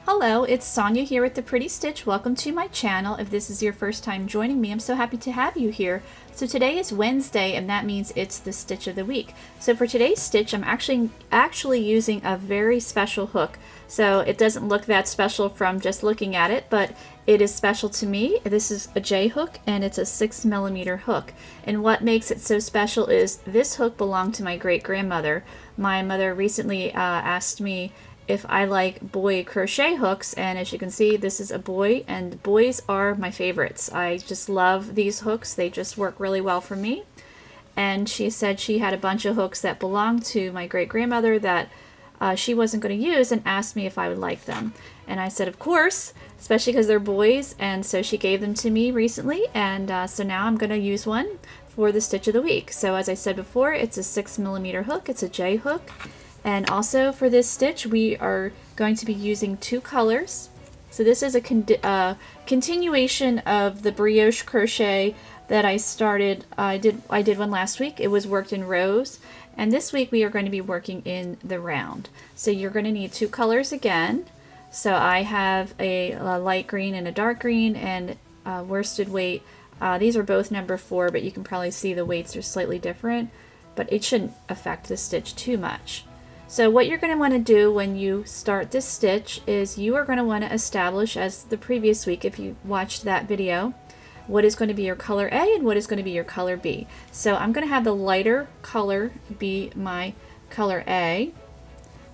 Hello, it's Sonia here with The Pretty Stitch. Welcome to my channel. If this is your first time joining me, I'm so happy to have you here. So today is Wednesday, and that means it's the stitch of the week. So for today's stitch, I'm actually using a very special hook. So it doesn't look that special from just looking at it, but it is special to me. This is a J hook, and it's a 6mm hook. And what makes it so special is this hook belonged to my great-grandmother. My mother recently asked me if I like boy crochet hooks, and as you can see, this is a boy, and boys are my favorites. I just love these hooks. They just work really well for me. And she said she had a bunch of hooks that belonged to my great-grandmother that she wasn't going to use, and asked me if I would like them. And I said, of course, especially because they're boys. And so she gave them to me recently, and so now I'm going to use one for the stitch of the week. So as I said before, it's a 6mm hook. It's a J hook. And also for this stitch, we are going to be using two colors. So this is a continuation of the Brioche Crochet that I started. I did one last week. It was worked in rows. And this week we are going to be working in the round. So you're going to need two colors again. So I have a light green and a dark green, and worsted weight. These are both number 4, but you can probably see the weights are slightly different. But it shouldn't affect the stitch too much. So what you're going to want to do when you start this stitch is you are going to want to establish, as the previous week if you watched that video, what is going to be your color A and what is going to be your color B. So I'm going to have the lighter color be my color A.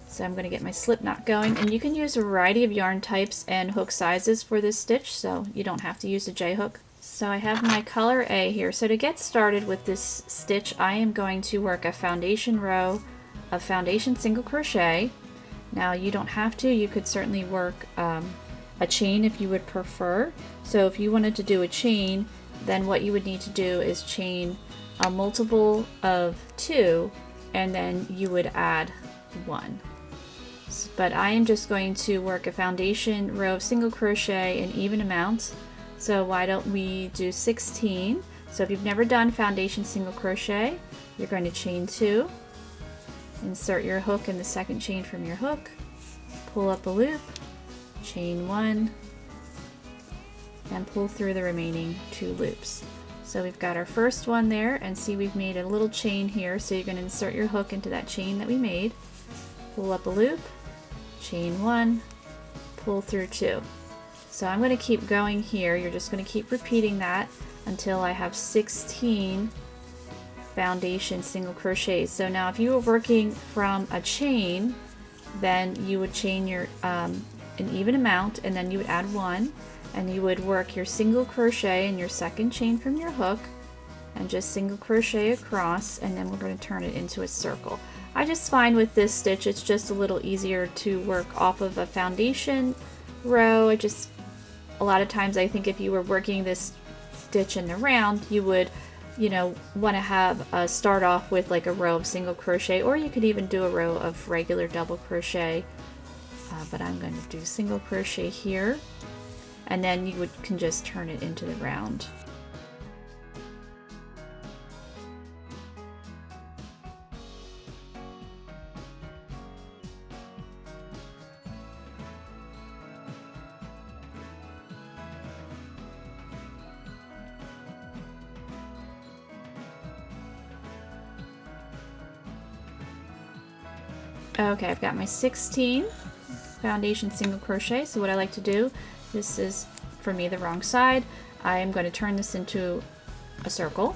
So I'm going to get my slip knot going, and you can use a variety of yarn types and hook sizes for this stitch, so you don't have to use a J hook. So I have my color A here. So to get started with this stitch, I am going to work a foundation row of foundation single crochet. Now you don't have to, you could certainly work a chain if you would prefer. So if you wanted to do a chain, then what you would need to do is chain a multiple of 2, and then you would add 1. But I am just going to work a foundation row of single crochet in even amounts. So why don't we do 16? So if you've never done foundation single crochet, you're going to chain 2. Insert your hook in the second chain from your hook, pull up a loop, chain 1, and pull through the remaining 2 loops. So we've got our first one there, and see we've made a little chain here, so you're going to insert your hook into that chain that we made, pull up a loop, chain 1, pull through 2. So I'm going to keep going here. You're just going to keep repeating that until I have 16 foundation single crochets. So now if you were working from a chain, then you would chain your an even amount, and then you would add 1, and you would work your single crochet in your second chain from your hook, and just single crochet across, and then we're going to turn it into a circle. I just find with this stitch it's just a little easier to work off of a foundation row. A lot of times I think if you were working this stitch in the round, you would want to have start off with like a row of single crochet, or you could even do a row of regular double crochet, but I'm going to do single crochet here, and then you can just turn it into the round. Okay, I've got my 16 foundation single crochet. So what I like to do, this is for me the wrong side, I am going to turn this into a circle.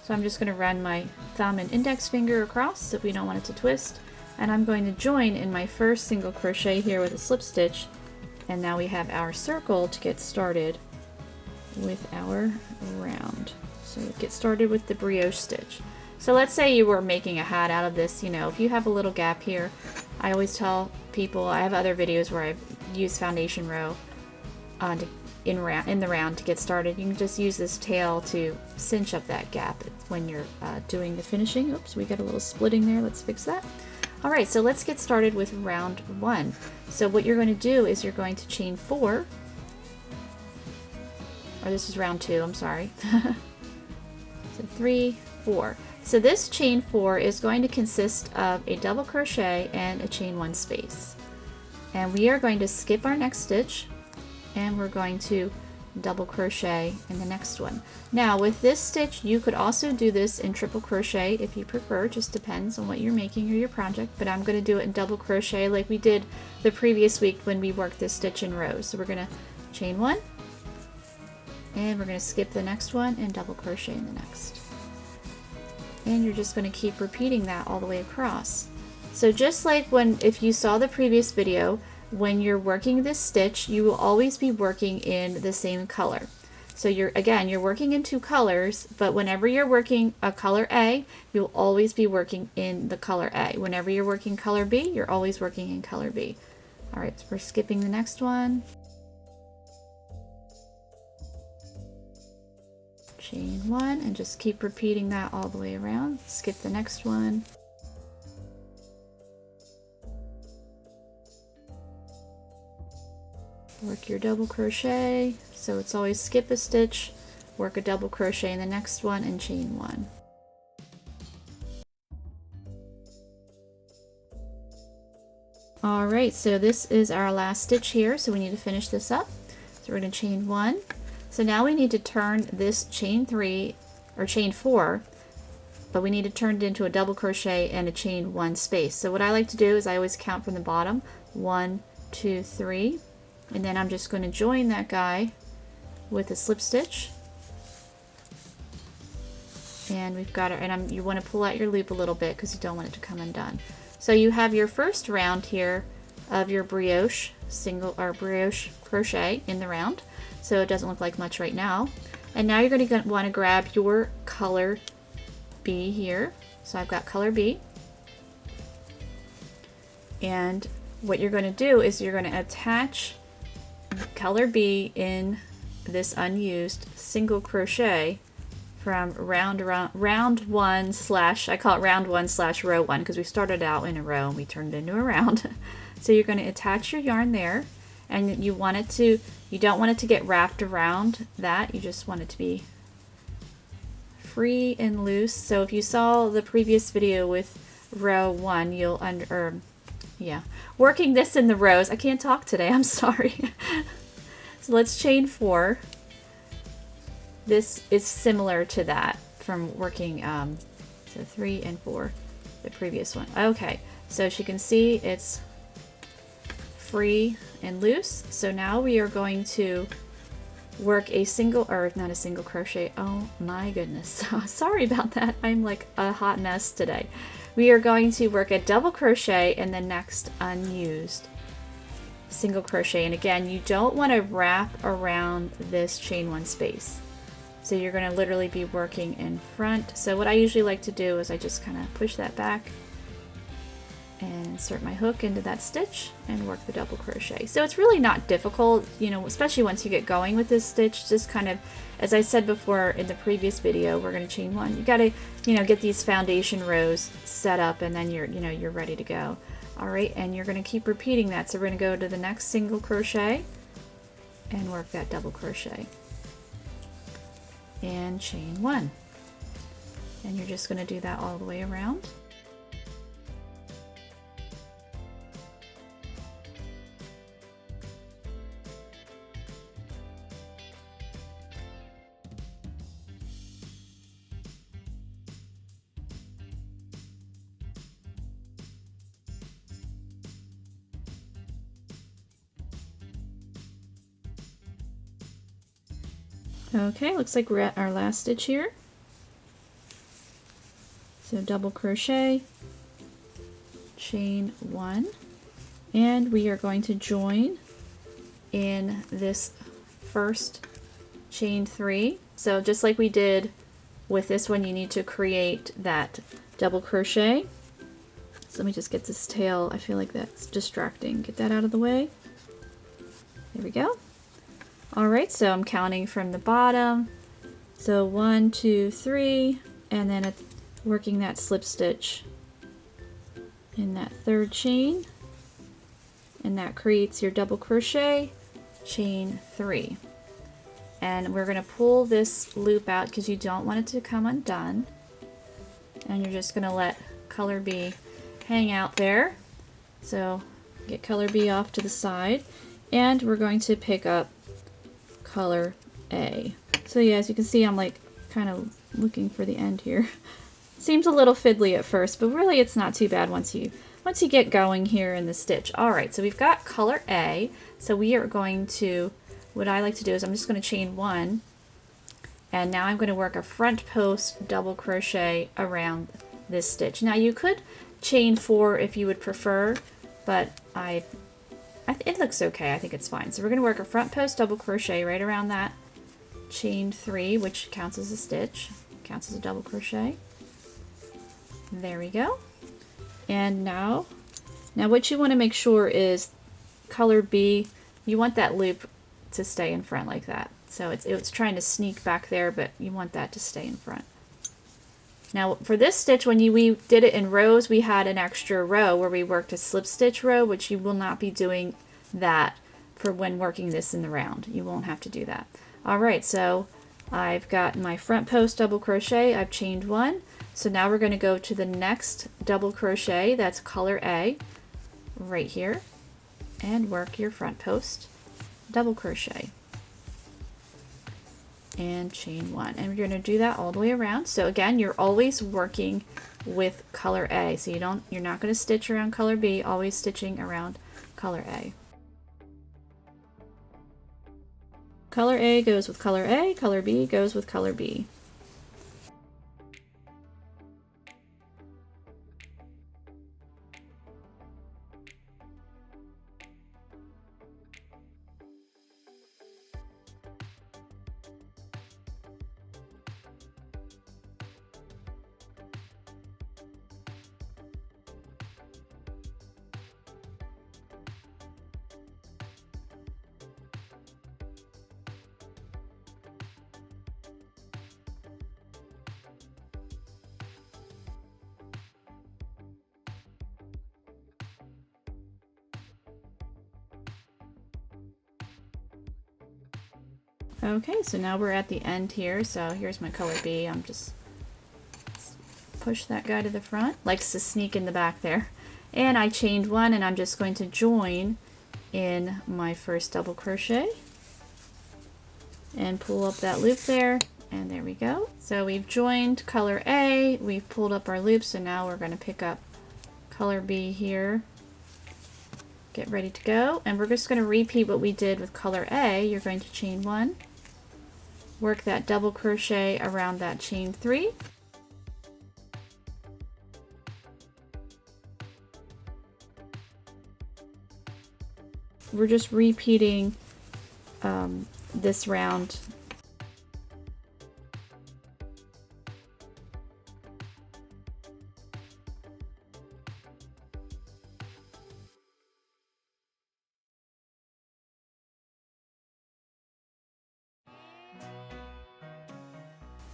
So I'm just going to run my thumb and index finger across if we don't want it to twist, and I'm going to join in my first single crochet here with a slip stitch, and now we have our circle to get started with our round. So get started with the brioche stitch. So let's say you were making a hat out of this, if you have a little gap here, I always tell people, I have other videos where I use foundation row in the round to get started. You can just use this tail to cinch up that gap when you're doing the finishing. Oops, we got a little splitting there, let's fix that. Alright, so let's get started with round 1. So what you're going to do is you're going to chain 4, or this is round 2, I'm sorry. So 3, 4. So this chain 4 is going to consist of a double crochet and a chain 1 space. And we are going to skip our next stitch, and we're going to double crochet in the next one. Now with this stitch, you could also do this in triple crochet if you prefer, just depends on what you're making or your project, but I'm going to do it in double crochet like we did the previous week when we worked this stitch in rows. So we're going to chain one, and we're going to skip the next one and double crochet in the next. And you're just going to keep repeating that all the way across. So just like if you saw the previous video, when you're working this stitch, you will always be working in the same color. So you're working in two colors, but whenever you're working a color A, you'll always be working in the color A. Whenever you're working color B, you're always working in color B. All right, so we're skipping the next one. Chain one, and just keep repeating that all the way around. Skip the next one. Work your double crochet, so it's always skip a stitch, work a double crochet in the next one, and chain one. Alright, so this is our last stitch here, so we need to finish this up. So we're going to chain one. So now we need to turn this chain three, or chain four, but we need to turn it into a double crochet and a chain one space. So what I like to do is I always count from the bottom, 1, 2, 3. And then I'm just going to join that guy with a slip stitch. And we've got it, and you want to pull out your loop a little bit because you don't want it to come undone. So you have your first round here of your brioche brioche crochet in the round. So it doesn't look like much right now. And now you're going to want to grab your color B here. So I've got color B. And what you're going to do is you're going to attach color B in this unused single crochet from round one slash, I call it round one slash row one because we started out in a row and we turned it into a round. So you're going to attach your yarn there, and you don't want it to get wrapped around that, you just want it to be free and loose. So if you saw the previous video with row one, working this in the rows. I can't talk today, I'm sorry. So let's chain four. This is similar to that from working so 3 and 4, the previous one. Okay, so as you can see, it's free and loose. So now we are going to work a single, or not a single crochet. Oh my goodness. Sorry about that. I'm like a hot mess today. We are going to work a double crochet in the next unused single crochet. And again, you don't want to wrap around this chain one space. So you're going to literally be working in front. So what I usually like to do is I just kind of push that back and insert my hook into that stitch and work the double crochet. So it's really not difficult, you know, especially once you get going with this stitch. Just kind of, as I said before in the previous video, we're going to chain one. You got to, you know, get these foundation rows set up, and then you're ready to go. All right, and you're going to keep repeating that. So we're going to go to the next single crochet and work that double crochet and chain one. And you're just going to do that all the way around. Okay, looks like we're at our last stitch here. So double crochet, chain one, and we are going to join in this first chain three. So just like we did with this one, you need to create that double crochet. So let me just get this tail. I feel like that's distracting. Get that out of the way. There we go. All right, so I'm counting from the bottom. So 1, 2, 3, and then working that slip stitch in that third chain, and that creates your double crochet, chain 3. And we're going to pull this loop out because you don't want it to come undone. And you're just going to let color B hang out there. So Get color B off to the side, and we're going to pick up color A. So yeah, as you can see, I'm like kind of looking for the end here. Seems a little fiddly at first, but really it's not too bad once you get going here in the stitch. All right, so we've got color A. So we are going to, what I like to do is I'm just going to chain 1, and now I'm going to work a front post double crochet around this stitch. Now you could chain 4 if you would prefer, but it looks okay. I think it's fine. So we're going to work a front post double crochet right around that chain 3, which counts as a stitch, counts as a double crochet. There we go. And now what you want to make sure is color B, you want that loop to stay in front like that. So it's trying to sneak back there, but you want that to stay in front. Now for this stitch, when we did it in rows, we had an extra row where we worked a slip stitch row, which you will not be doing that for when working this in the round. You won't have to do that. All right, so I've got my front post double crochet, I've chained 1. So now we're going to go to the next double crochet, that's color A, right here, and work your front post double crochet. And chain 1. And we're going to do that all the way around. So again, you're always working with color A. So you're not going to stitch around color B, always stitching around color A. Color A goes with color A, color B goes with color B. Okay, so now we're at the end here. So here's my color B. I'm just push that guy to the front. Likes to sneak in the back there. And I chained 1, and I'm just going to join in my first double crochet and pull up that loop there, and there we go. So we've joined color A, we've pulled up our loop, so now we're going to pick up color B here. Get ready to go, and we're just going to repeat what we did with color A. You're going to chain 1, work that double crochet around that chain 3, we're just repeating this round.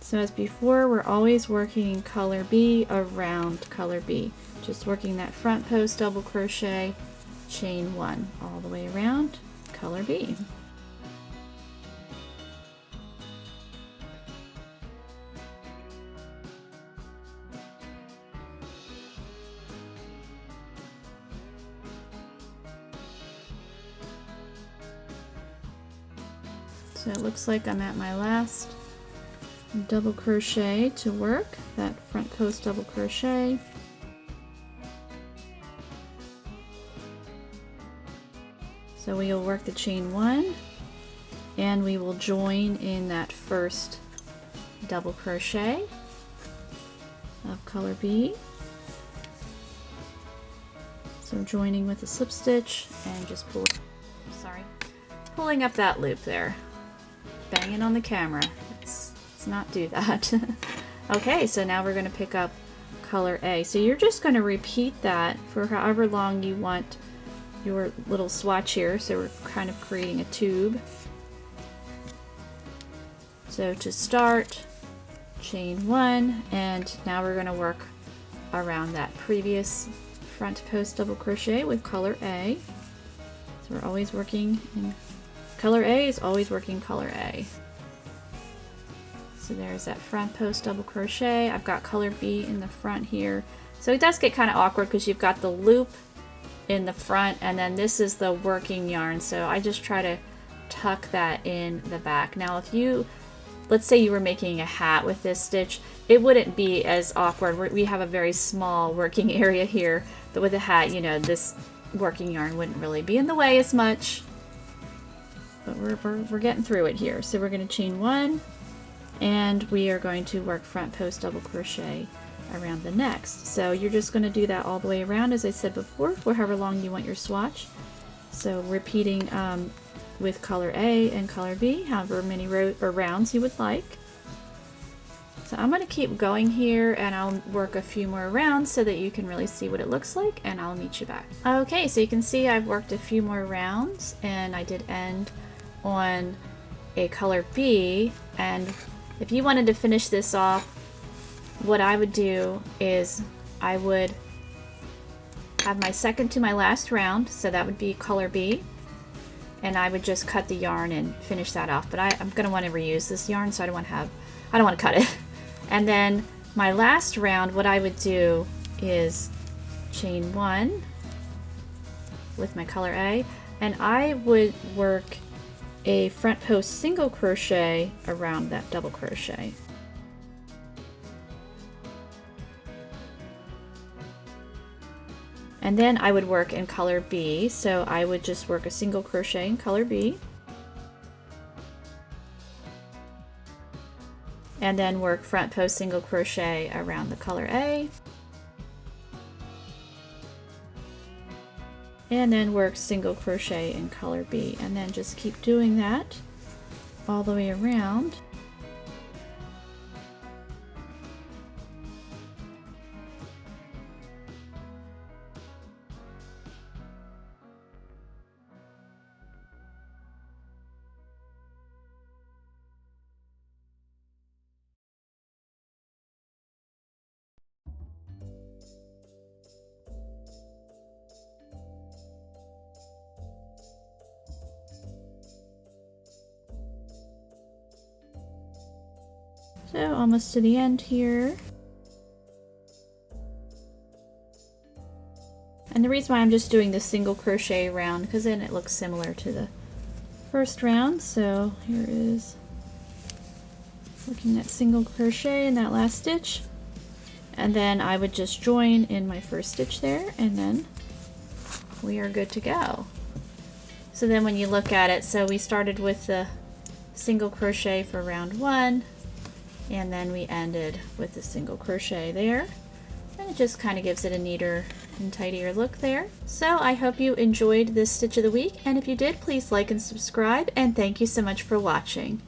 So as before, we're always working color B around color B. Just working that front post double crochet, chain 1 all the way around color B. So it looks like I'm at my last double crochet to work, that front post double crochet. So we will work the chain 1, and we will join in that first double crochet of color B. So joining with a slip stitch and just pulling up that loop there. Banging on the camera. Let's not do that. Okay, so now we're going to pick up color A. So you're just going to repeat that for however long you want your little swatch here. So we're kind of creating a tube. So to start, chain 1, and now we're going to work around that previous front post double crochet with color A. So we're always working in color A is always working color A. So there's that front post double crochet. I've got color B in the front here. So it does get kind of awkward because you've got the loop in the front, and then this is the working yarn, so I just try to tuck that in the back. Now if you, let's say you were making a hat with this stitch, it wouldn't be as awkward. We have a very small working area here, but with a hat, you know, this working yarn wouldn't really be in the way as much. But we're getting through it here. So we're going to chain 1, and we are going to work front post double crochet around the next. So you're just going to do that all the way around, as I said before, for however long you want your swatch. So repeating with color A and color B, however many rounds you would like. So I'm going to keep going here, and I'll work a few more rounds so that you can really see what it looks like, and I'll meet you back. Okay, so you can see I've worked a few more rounds, and I did end on a color B, and if you wanted to finish this off, what I would do is I would have my second to my last round, so that would be color B, and I would just cut the yarn and finish that off. But I'm going to want to reuse this yarn, so I don't want to cut it. And then my last round, what I would do is chain 1 with my color A, and I would work a front post single crochet around that double crochet. And then I would work in color B, so I would just work a single crochet in color B, and then work front post single crochet around the color A, and then work single crochet in color B, and then just keep doing that all the way around. So almost to the end here. And the reason why I'm just doing the single crochet round, because then it looks similar to the first round. So here is looking at single crochet in that last stitch, and then I would just join in my first stitch there, and then we are good to go. So then when you look at it, so we started with the single crochet for round 1, and then we ended with the single crochet there, and it just kind of gives it a neater and tidier look there. So I hope you enjoyed this stitch of the week, and if you did, please like and subscribe, and thank you so much for watching.